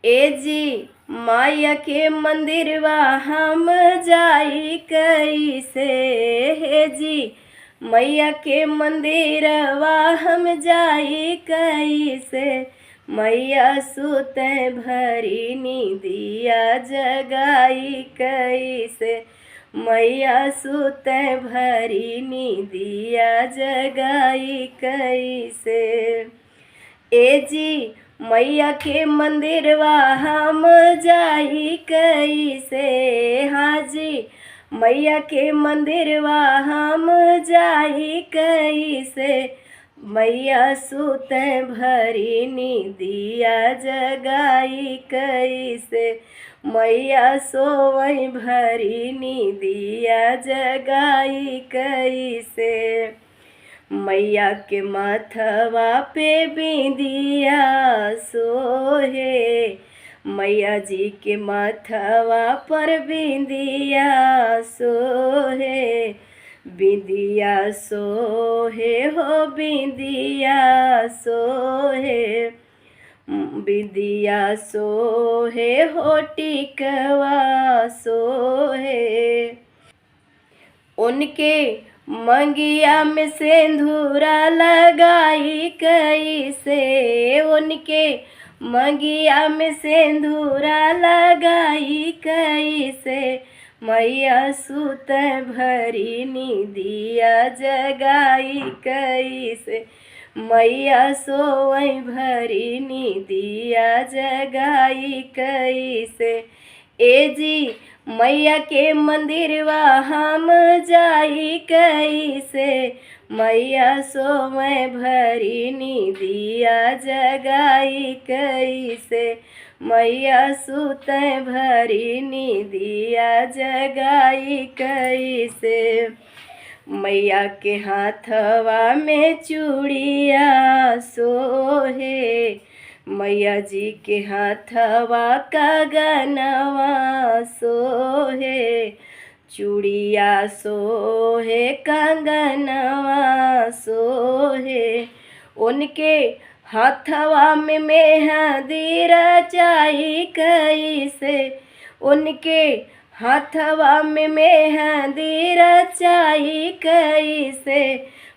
ए जी माया के मंदिरवा हम जाई कैसे। हे जी मैया के मंदिरवा हम जाई कैसे। मैया सुते भरी नींदिया जगाई कैसे। मैया सुते भरी नींदिया जगाई कैसे। ए जी मैया के मंदिरवा हम जाई कैसे। हाँ जी मैया के मंदिरवा हम जाई कैसे। मैया सुते भरी नींदिया जगाई कैसे। मैया सोवई भरी नींदिया जगाई कैसे। मैया के माथवा पे बिंदिया सोहे। मैया जी के माथवा पर बिंदिया सोहे। बिंदिया सोहे हो बिंदिया सोहे। बिंदिया सोहे हो टिकवा सोहे। उनके मंगिया में सिंदूरा लगाई कैसे। उनके मंगिया में सिंदूरा लगाई कैसे। मैया सुत भरी नींदिया जगाई कैसे। मैया सोई भरी नींदिया जगाई कैसे। ए जी मैया के मंदिरवा हम जाई कैसे। मैया सोवे भरी नींदिया जगाई कैसे। मैया सुते भरी नींदिया जगाई कैसे। मैया के हाथवा में चूड़िया सोहे। मैया जी के हाथवा कंगनवा सोहे। चूड़िया सोहे कंगनवा सोहे। उनके हाथवा में मेहंदी रचाई कैसे। उनके हाथवा में मेहंदी रचाई कैसे।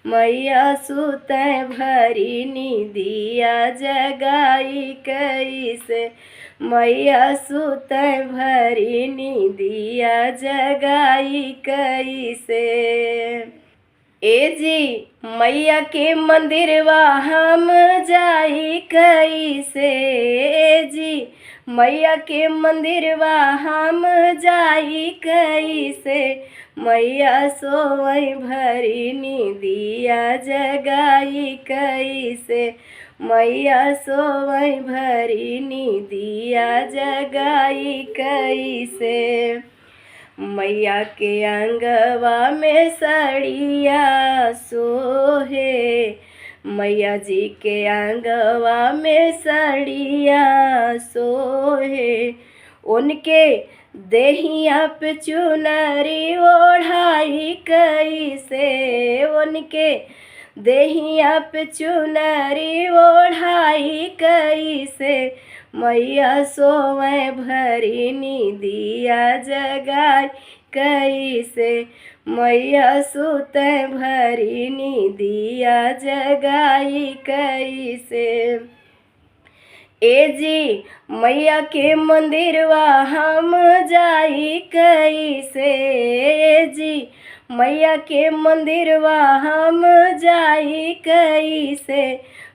मैया सुते भरी नींदिया जगाई कैसे। मैया सुते भरी नींदिया जगाई कैसे। ए जी मैया के मंदिरवा हम जाई कैसे। ए जी मैया के मंदिरवा हम जाई कैसे। मैया सोई भरी नींदिया जगाई कैसे। मैया सोई भरी नींदिया जगाई कैसे। मैया के अंगवा में सड़िया सोहे। मैया जी के अंगवा में सड़िया सोहे। उनके देहिया पे चुनरी ओढ़ाई कैसे। उनके देहिया पे चुनरी ओढ़ाई कैसे। मैया सोवे भरी नींदिया जगाई कैसे। मैया सुते भरी नींदिया जगाई कैसे। ए जी मैया के मंदिरवा हम जाई कैसे। ए जी मैया के मंदिरवा हम जाई कैसे।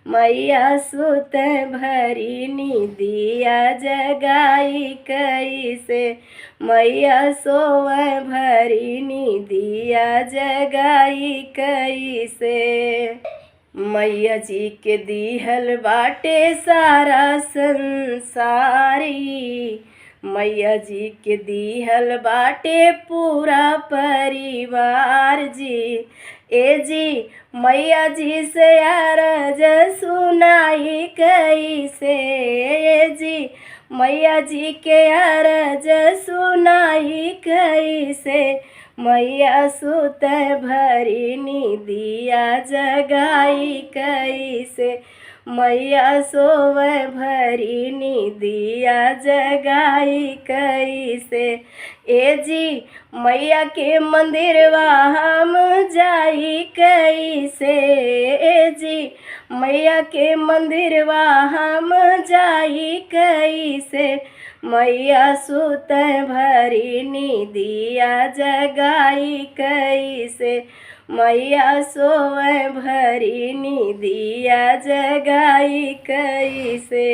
मैया सुते भरी नींदिया जगाई कैसे। मैया सोवे भरी नींदिया जगाई कैसे। मैया जी के दिहल बाटे सारा संसारी। मैया जी के दिहल बाटे पूरा परिवार जी। ए जी मैया जी से अरज सुनाई कैसे। ए जी मैया जी के अरज सुनाई कैसे। मैया सुते भरी नींदिया जगाई कैसे। मैया सोवे भरी निदिया जगाई कैसे। ए जी मैया के मंदिरवा हम जाई कैसे। ए जी मैया के मंदिरवा हम जाई कैसे। मैया सुत भरी निदिया जगाई कैसे। मैया सोवे भरी निदिया जगाई कैसे।